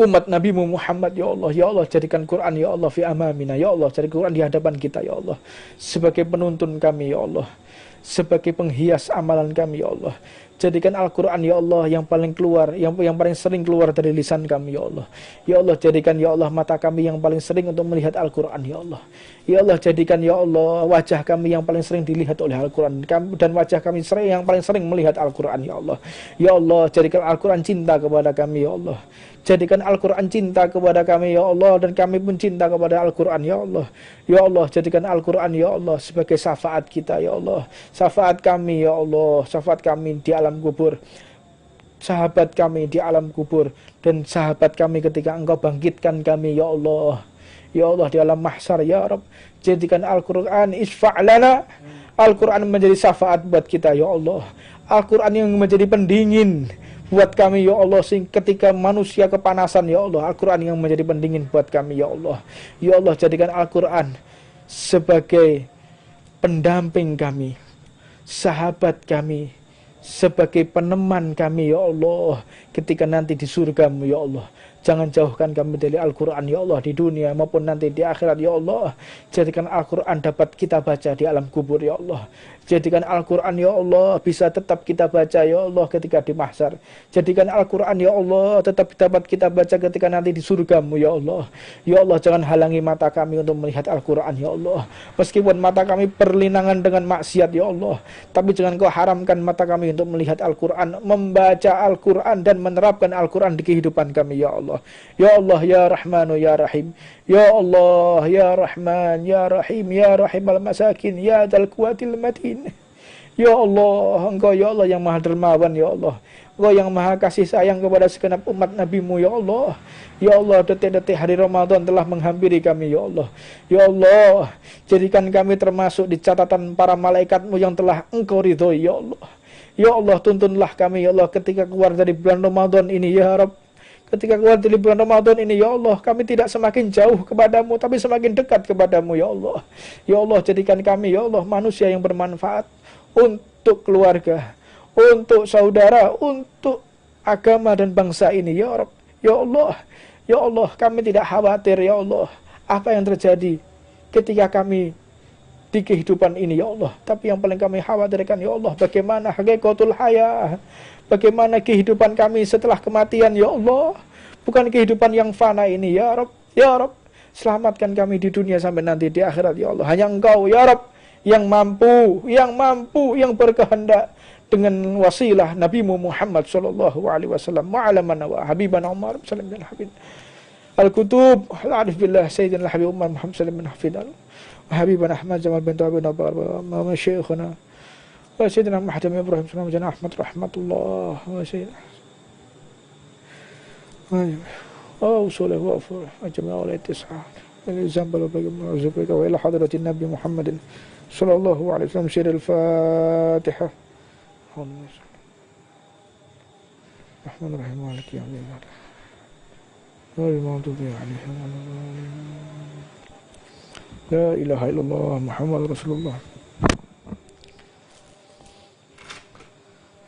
umat Nabi Muhammad ya Allah. Ya Allah, jadikan Quran ya Allah fi amamina ya Allah. Jadikan Quran di hadapan kita ya Allah, sebagai penuntun kami ya Allah, sebagai penghias amalan kami ya Allah. Jadikan Al-Quran ya Allah yang paling keluar, yang paling sering keluar dari lisan kami ya Allah. Ya Allah, jadikan ya Allah mata kami yang paling sering untuk melihat Al-Quran ya Allah. Ya Allah, jadikan ya Allah wajah kami yang paling sering dilihat oleh Al-Quran, dan wajah kami yang paling sering melihat Al-Quran ya Allah. Ya Allah, jadikan Al-Quran cinta kepada kami ya Allah. Jadikan Al-Quran cinta kepada kami ya Allah, dan kami pun cinta kepada Al-Quran ya Allah. Ya Allah, jadikan Al-Quran ya Allah sebagai syafaat kita ya Allah. Syafaat kami ya Allah, syafaat kami di alam kubur, sahabat kami di alam kubur, dan sahabat kami ketika Engkau bangkitkan kami ya Allah. Ya Allah di alam mahsyar ya Rabb, jadikan Al-Qur'an isfa'lana. Al-Qur'an menjadi syafaat buat kita ya Allah. Al-Qur'an yang menjadi pendingin buat kami ya Allah, ketika manusia kepanasan ya Allah, Al-Qur'an yang menjadi pendingin buat kami ya Allah. Ya Allah jadikan Al-Qur'an sebagai pendamping kami, sahabat kami, sebagai peneman kami ya Allah ketika nanti di surga-Mu ya Allah. Jangan jauhkan kami dari Al-Quran ya Allah, di dunia maupun nanti di akhirat ya Allah. Jadikan Al-Quran dapat kita baca di alam kubur ya Allah. Jadikan Al-Quran ya Allah bisa tetap kita baca ya Allah ketika di mahsyar. Jadikan Al-Quran ya Allah tetap dapat kita baca ketika nanti di surga-Mu ya Allah. Ya Allah jangan halangi mata kami untuk melihat Al-Quran ya Allah. Meskipun mata kami berlinangan dengan maksiat ya Allah, tapi jangan Kau haramkan mata kami untuk melihat Al-Quran, membaca Al-Quran dan menerapkan Al-Quran di kehidupan kami ya Allah. Ya Allah ya Rahmanu ya Rahim. Ya Allah ya Rahman ya Rahim ya Rahim al-masakin ya dzal quwwatil matin. Ya Allah, Engkau ya Allah yang Maha Dermawan ya Allah. Engkau yang Maha kasih sayang kepada segenap umat Nabi-Mu ya Allah. Ya Allah, detik-detik hari Ramadan telah menghampiri kami ya Allah. Ya Allah, jadikan kami termasuk di catatan para malaikat-Mu yang telah Engkau ridhoi ya Allah. Ya Allah, tuntunlah kami ya Allah ketika keluar dari bulan Ramadan ini ya Rabb. Ketika keluar dari bulan Ramadan ini ya Allah, kami tidak semakin jauh kepadamu, tapi semakin dekat kepadamu ya Allah. Ya Allah, jadikan kami ya Allah manusia yang bermanfaat untuk keluarga, untuk saudara, untuk agama dan bangsa ini ya Rabb. Ya Allah, ya Allah, kami tidak khawatir ya Allah apa yang terjadi ketika kami di kehidupan ini ya Allah. Tapi yang paling kami khawatirkan ya Allah, bagaimana hakikatul hayah, bagaimana kehidupan kami setelah kematian ya Allah. Bukan kehidupan yang fana ini ya Rabb. Ya Rabb, selamatkan kami di dunia sampai nanti di akhirat ya Allah. Hanya Engkau ya Rabb yang mampu, yang berkehendak dengan wasilah Nabi-Mu Muhammad sallallahu alaihi wasallam ma'alamana wa habibana Umar sallallahu alaihi wasallam al-kutub al-arif billah sayyidina al-habib Umar Muhammad sallallahu alaihi wasallam wa habibana Ahmad Jamal bin Tabi Nabar wa syekhuna wa sayyidina Muhammad Ibrahim sallallahu alaihi wasallam Ahmad rahmatullah wa sayyidina وصوله وأفوره أجمع ولا يتسعى الزنب والبقم والزبرك وإلى حضرة النبي محمد صلى الله عليه وسلم سير الفاتحة الرحمن الرحيم مالك يوم الدين غير المغضوب عليهم لا إله إلا الله محمد رسول الله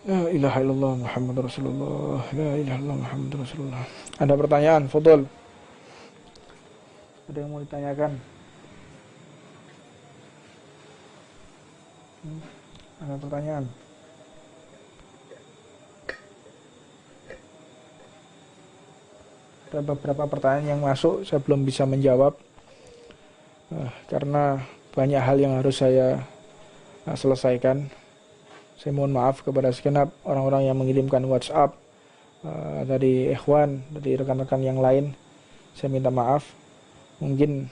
La ilaha illallah Muhammad Rasulullah. La ilaha illallah Muhammad Rasulullah. Ada pertanyaan, Fadol? Ada yang mau ditanyakan? Ada pertanyaan? Ada beberapa pertanyaan yang masuk, saya belum bisa menjawab karena banyak hal yang harus saya selesaikan. Saya mohon maaf kepada segenap orang-orang yang mengirimkan WhatsApp dari ikhwan, dari rekan-rekan yang lain. Saya minta maaf. Mungkin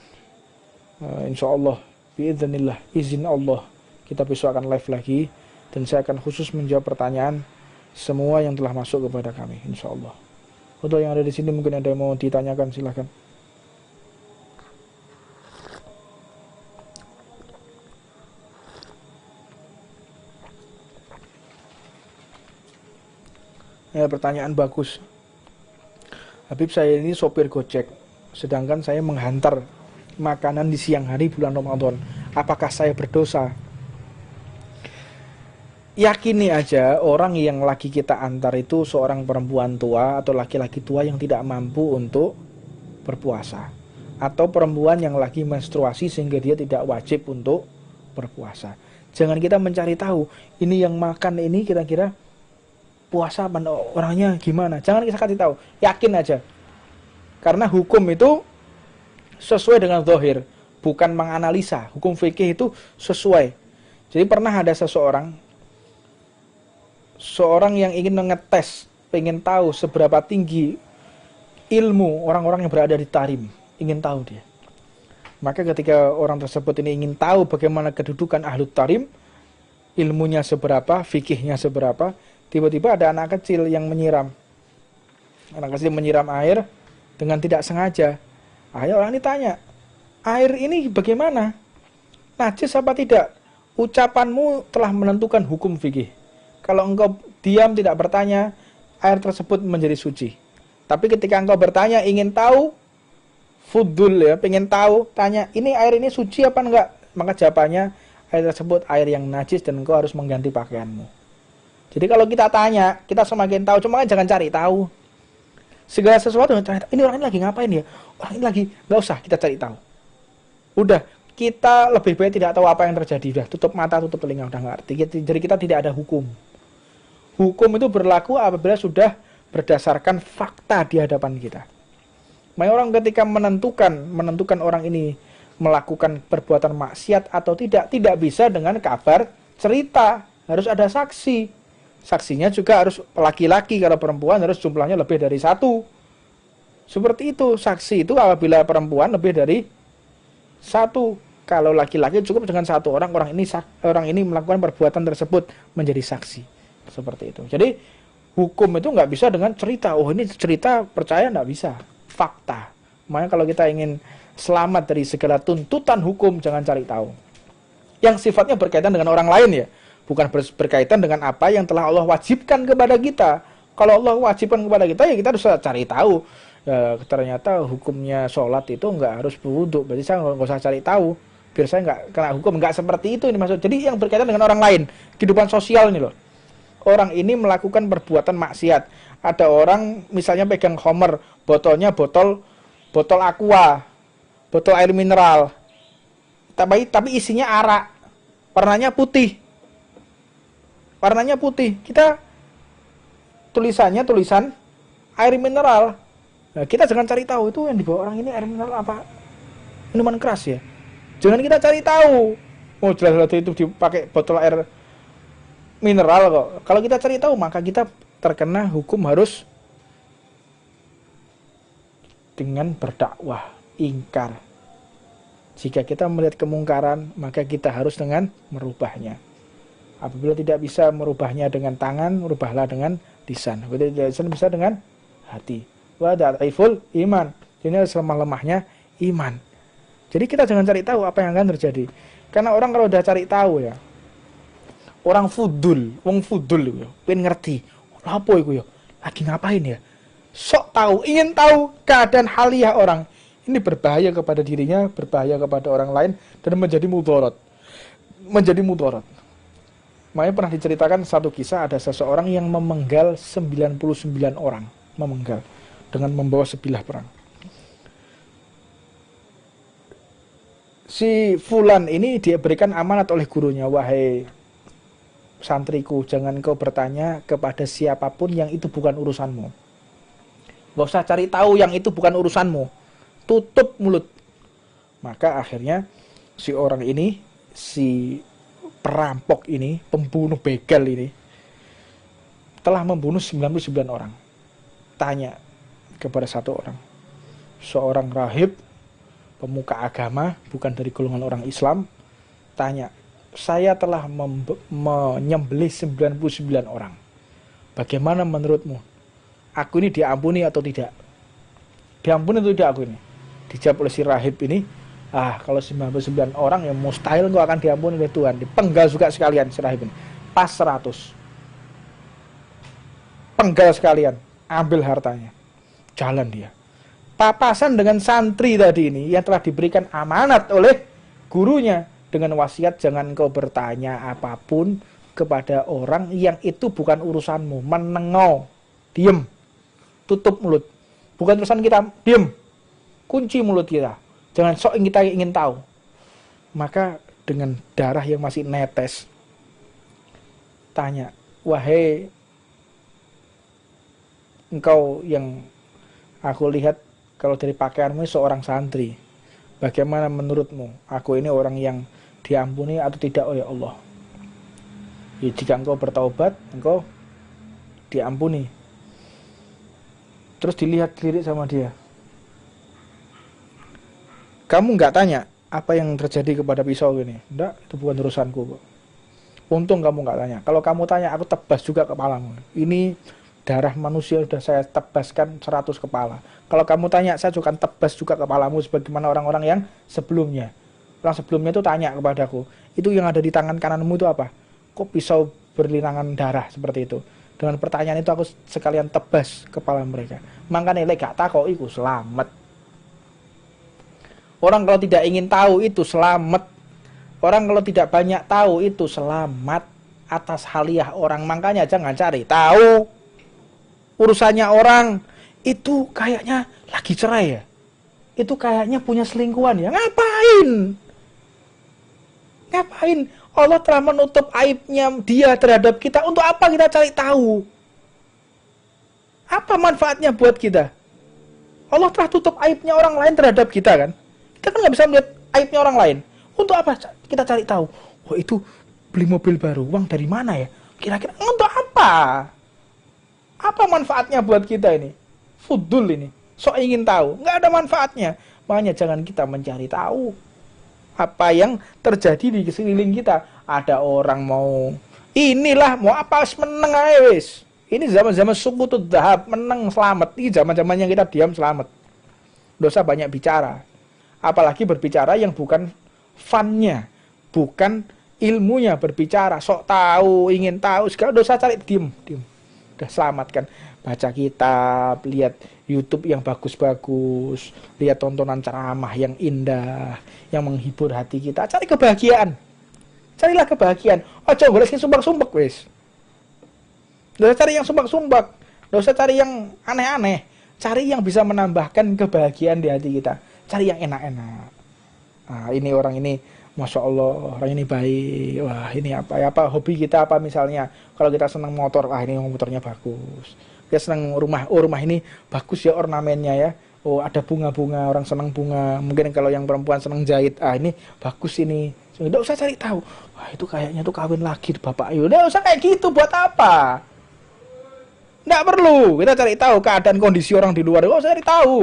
insya Allah, biiznillah, izin Allah, kita besok akan live lagi. Dan saya akan khusus menjawab pertanyaan semua yang telah masuk kepada kami, insya Allah. Untuk yang ada di sini mungkin ada yang mau ditanyakan, silahkan. Ya, pertanyaan bagus. Habib, saya ini sopir Gojek, sedangkan saya menghantar makanan di siang hari bulan Ramadan. Apakah saya berdosa? Yakini aja orang yang lagi kita antar itu seorang perempuan tua atau laki-laki tua yang tidak mampu untuk berpuasa, atau perempuan yang lagi menstruasi sehingga dia tidak wajib untuk berpuasa. Jangan kita mencari tahu ini yang makan ini kira-kira puasa apa orangnya gimana. Jangan kita kasih tahu, yakin aja. Karena hukum itu sesuai dengan zahir, bukan menganalisa. Hukum fikih itu sesuai. Jadi pernah ada seorang yang ingin mengetes, pengen tahu seberapa tinggi ilmu orang-orang yang berada di Tarim, ingin tahu dia. Maka ketika orang tersebut ini ingin tahu bagaimana kedudukan Ahlut Tarim, ilmunya seberapa, fikihnya seberapa, tiba-tiba ada anak kecil yang menyiram. Anak kecil menyiram air dengan tidak sengaja. Akhirnya orang ini tanya, air ini bagaimana? Najis apa tidak? Ucapanmu telah menentukan hukum fikih. Kalau engkau diam tidak bertanya, air tersebut menjadi suci. Tapi ketika engkau bertanya, ingin tahu, fudul ya, pengen tahu, tanya, ini air ini suci apa enggak? Maka jawabannya, air tersebut air yang najis dan engkau harus mengganti pakaianmu. Jadi kalau kita tanya, kita semakin tahu, cuma jangan cari tahu. Segala sesuatu, ini orang ini lagi ngapain ya? Orang ini lagi, nggak usah kita cari tahu. Udah, kita lebih baik tidak tahu apa yang terjadi. Udah, tutup mata, tutup telinga, udah ngerti. Jadi kita tidak ada hukum. Hukum itu berlaku apabila sudah berdasarkan fakta di hadapan kita. Makanya orang ketika menentukan orang ini melakukan perbuatan maksiat atau tidak bisa dengan kabar cerita. Harus ada saksi. Saksinya juga harus laki-laki, kalau perempuan harus jumlahnya lebih dari 1. Seperti itu, saksi itu apabila perempuan lebih dari 1. Kalau laki-laki cukup dengan 1 orang, orang ini melakukan perbuatan tersebut menjadi saksi. Seperti itu. Jadi hukum itu nggak bisa dengan cerita. Oh ini cerita, percaya nggak bisa. Fakta. Makanya kalau kita ingin selamat dari segala tuntutan hukum, jangan cari tahu. Yang sifatnya berkaitan dengan orang lain ya. Bukan berkaitan dengan apa yang telah Allah wajibkan kepada kita. Kalau Allah wajibkan kepada kita, ya kita harus cari tahu. Ya, ternyata hukumnya sholat itu nggak harus berwudu. Berarti saya nggak usah cari tahu. Biar saya nggak kena hukum. Nggak seperti itu ini maksud. Jadi yang berkaitan dengan orang lain. Kehidupan sosial ini loh. Orang ini melakukan perbuatan maksiat. Ada orang misalnya pegang homer. Botolnya botol aqua. Botol air mineral. Tapi isinya arak. Warnanya putih. Warnanya putih. Kita tulisannya tulisan air mineral. Nah, kita jangan cari tahu itu yang dibawa orang ini air mineral apa minuman keras ya. Jangan kita cari tahu. Oh jelas-jelas itu dipakai botol air mineral kok. Kalau kita cari tahu maka kita terkena hukum harus dengan berdakwah, ingkar. Jika kita melihat kemungkaran maka kita harus dengan merubahnya. Apabila tidak bisa merubahnya dengan tangan, merubahlah dengan lisan. Apabila tidak bisa dengan hati. Wa da'iful iman. Ini lemah-lemahnya iman. Jadi kita jangan cari tahu apa yang akan terjadi. Karena orang kalau udah cari tahu ya, orang wong fudul ya, pengen ngerti. Apa itu ya? Lagi ngapain ya? Sok tahu, ingin tahu keadaan haliah orang. Ini berbahaya kepada dirinya, berbahaya kepada orang lain, dan menjadi mudarat. Makanya pernah diceritakan satu kisah, ada seseorang yang memenggal 99 orang. Memenggal dengan membawa sebilah perang. Si fulan ini diberikan amanat oleh gurunya. Wahai santriku, jangan kau bertanya kepada siapapun yang itu bukan urusanmu. Gak usah cari tahu yang itu bukan urusanmu. Tutup mulut. Maka akhirnya si orang ini, si perampok ini, pembunuh begal ini telah membunuh 99 orang. Tanya kepada satu orang, seorang rahib, pemuka agama, bukan dari golongan orang Islam, tanya, saya telah menyembelih 99 orang. Bagaimana menurutmu? Aku ini diampuni atau tidak? Diampuni atau tidak aku ini? Dijawab oleh si rahib ini, kalau 99 orang yang mustahil kau akan diampuni oleh Tuhan. Dipenggal juga sekalian si rahib ini. Pas 100. Penggal sekalian. Ambil hartanya. Jalan dia. Papasan dengan santri tadi ini yang telah diberikan amanat oleh gurunya. Dengan wasiat jangan kau bertanya apapun kepada orang yang itu bukan urusanmu. Menengok. Diem. Tutup mulut. Bukan urusan kita. Diem. Kunci mulut kita. Jangan sok kita ingin tahu. Maka dengan darah yang masih netes, tanya, wahai engkau yang aku lihat kalau dari pakaianmu seorang santri, bagaimana menurutmu? Aku ini orang yang diampuni atau tidak oleh Allah? Ya, jika engkau bertaubat, engkau diampuni. Terus dilirik sama dia. Kamu nggak tanya apa yang terjadi kepada pisau ini? Enggak, itu bukan urusanku. Untung kamu nggak tanya. Kalau kamu tanya, aku tebas juga kepalamu. Ini darah manusia sudah saya tebaskan 100 kepala. Kalau kamu tanya, saya juga tebas juga kepalamu sebagaimana orang-orang yang sebelumnya. Orang sebelumnya itu tanya kepadaku, itu yang ada di tangan kananmu itu apa? Kok pisau berlinangan darah seperti itu? Dengan pertanyaan itu aku sekalian tebas kepala mereka. Makanya lek gak takok iku selamat. Orang kalau tidak ingin tahu itu selamat. Orang kalau tidak banyak tahu itu selamat atas haliah orang. Makanya jangan cari tahu. Urusannya orang itu kayaknya lagi cerai ya. Itu kayaknya punya selingkuhan ya. Ngapain? Ngapain? Allah telah menutup aibnya dia terhadap kita. Untuk apa kita cari tahu? Apa manfaatnya buat kita? Allah telah tutup aibnya orang lain terhadap kita kan? Kita kan nggak bisa melihat aibnya orang lain. Untuk apa kita cari tahu? Oh itu beli mobil baru. Uang dari mana ya? Kira-kira untuk apa? Apa manfaatnya buat kita ini? Fudul ini. Sok ingin tahu. Nggak ada manfaatnya. Makanya jangan kita mencari tahu apa yang terjadi di sekeliling kita. Ada orang mau inilah mau apa meneng aja wis. Ini zaman-zaman sukutut dahab meneng selamat. Ini zaman-zaman yang kita diam selamat. Dosa banyak bicara. Apalagi berbicara yang bukan funnya, bukan ilmunya berbicara. Sok tahu, ingin tahu segala dosa cari diem. Udah selamatkan. Baca kitab, lihat YouTube yang bagus-bagus, lihat tontonan ceramah yang indah, yang menghibur hati kita. Cari kebahagiaan. Carilah kebahagiaan. Oh, coba boleh sing sumbak-sumbak wis. Nggak usah cari yang sumbak-sumbak. Nggak usah cari yang aneh-aneh. Cari yang bisa menambahkan kebahagiaan di hati kita. Cari yang enak-enak. Nah, ini orang ini, Masya Allah, orang ini baik. Wah, ini apa hobi kita apa misalnya. Kalau kita senang motor, wah ini motornya bagus. Kita senang rumah, oh rumah ini bagus ya ornamennya ya. Oh ada bunga-bunga, orang senang bunga. Mungkin kalau yang perempuan senang jahit, ini bagus ini. Nggak usah cari tahu. Wah itu kayaknya tuh kawin lagi bapak. Ayo, nggak usah kayak gitu. Buat apa? Nggak perlu. Kita cari tahu keadaan kondisi orang di luar. Nggak usah cari tahu.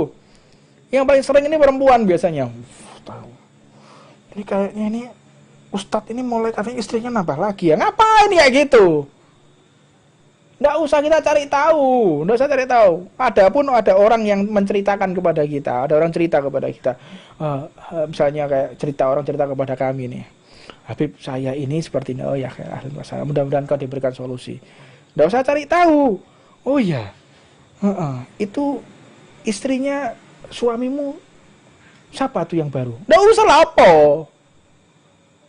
Yang paling sering ini perempuan biasanya. Tahu. Ini kayaknya ini Ustadz ini mulai katanya istrinya nambah lagi ya. Ngapain ya gitu? Nggak usah kita cari tahu. Nggak usah cari tahu. Adapun ada orang yang menceritakan kepada kita. Ada orang cerita kepada kita. Misalnya kayak orang cerita kepada kami nih. Habib saya ini seperti ini. Oh ya kayak ahli masalah. Mudah-mudahan kau diberikan solusi. Nggak usah cari tahu. Oh ya. Itu istrinya suamimu siapa tuh yang baru? Nggak usah lapo.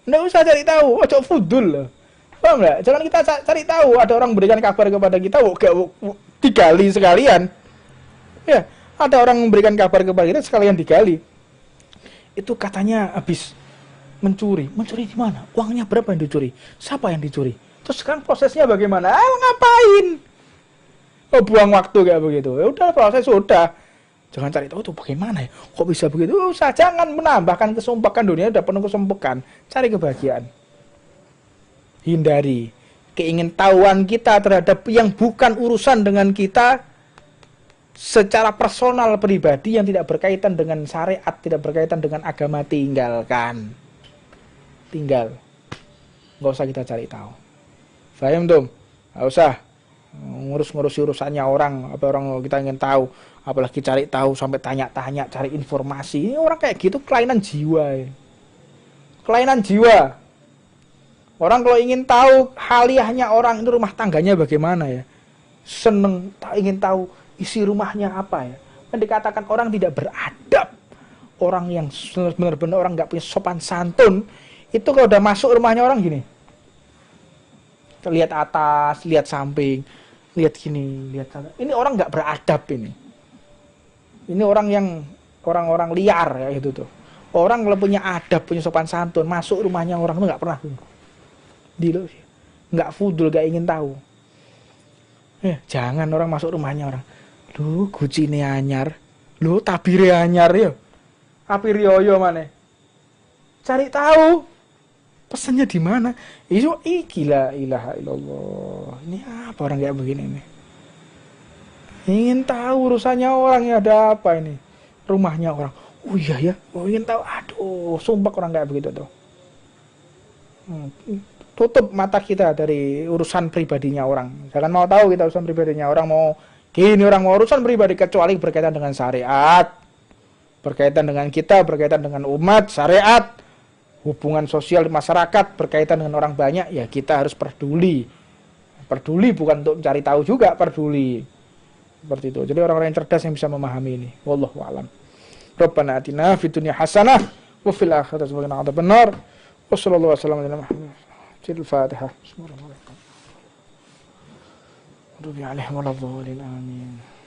Nggak usah cari tahu. Ojo fudul lah. Paham nggak? Jangan kita cari tahu. Ada orang memberikan kabar kepada kita, digali sekalian. Ya, ada orang memberikan kabar kepada kita sekalian digali. Itu katanya habis mencuri. Mencuri di mana? Uangnya berapa yang dicuri? Siapa yang dicuri? Terus sekarang prosesnya bagaimana? Ngapain? Oh, buang waktu kayak begitu. Ya udah proses sudah. Jangan cari tahu tuh bagaimana ya? Kok bisa begitu? Usah jangan menambahkan kesumpakan dunia udah penuh kesumpakan. Cari kebahagiaan. Hindari keingintahuan kita terhadap yang bukan urusan dengan kita secara personal pribadi yang tidak berkaitan dengan syariat, tidak berkaitan dengan agama, tinggalkan. Tinggal. Nggak usah kita cari tahu. Paham tuh? Nggak usah ngurus-ngurusi urusannya orang, apa orang kita ingin tahu, apalagi cari tahu sampai tanya-tanya, cari informasi. Ini orang kayak gitu kelainan jiwa ya. Kelainan jiwa. Orang kalau ingin tahu haliahnya orang itu rumah tangganya bagaimana ya, seneng ingin tahu isi rumahnya apa ya. Dan dikatakan orang tidak beradab, orang yang benar-benar orang nggak punya sopan santun, itu kalau udah masuk rumahnya orang gini, lihat atas, lihat samping, lihat gini, lihat sana. Ini orang nggak beradab ini. Ini orang yang orang-orang liar ya itu tuh. Orang kalau punya adab, punya sopan santun, masuk rumahnya orang itu nggak pernah nggak fudul, nggak ingin tahu. Jangan orang masuk rumahnya orang, lu gucine anyar, lu tabire anyar ya, api rioyo mana? Cari tahu pesannya di mana? Iso gila ilaha illallah. Ini apa orang kayak begini nih? Ingin tahu urusannya orang ya, ada apa ini? Rumahnya orang. Oh iya ya, ingin tahu. Aduh, sumpah orang kayak begitu tuh. tutup mata kita dari urusan pribadinya orang. Jangan mau tahu kita urusan pribadinya orang, mau gini orang mau urusan pribadi, kecuali berkaitan dengan syariat, berkaitan dengan kita, berkaitan dengan umat, syariat, hubungan sosial di masyarakat, berkaitan dengan orang banyak, ya kita harus peduli. Peduli bukan untuk mencari tahu juga, peduli. Seperti itu. Jadi orang-orang yang cerdas yang bisa memahami ini. Wallahu a'lam. Rabbana atina fid dunya hasanah wa fil akhirati hasanah wa qina adzabannar. Wassallallahu wasallam ala Muhammad. Al-Fatihah. Bismillahirrahmanirrahim. Rabbil alamin. Amin.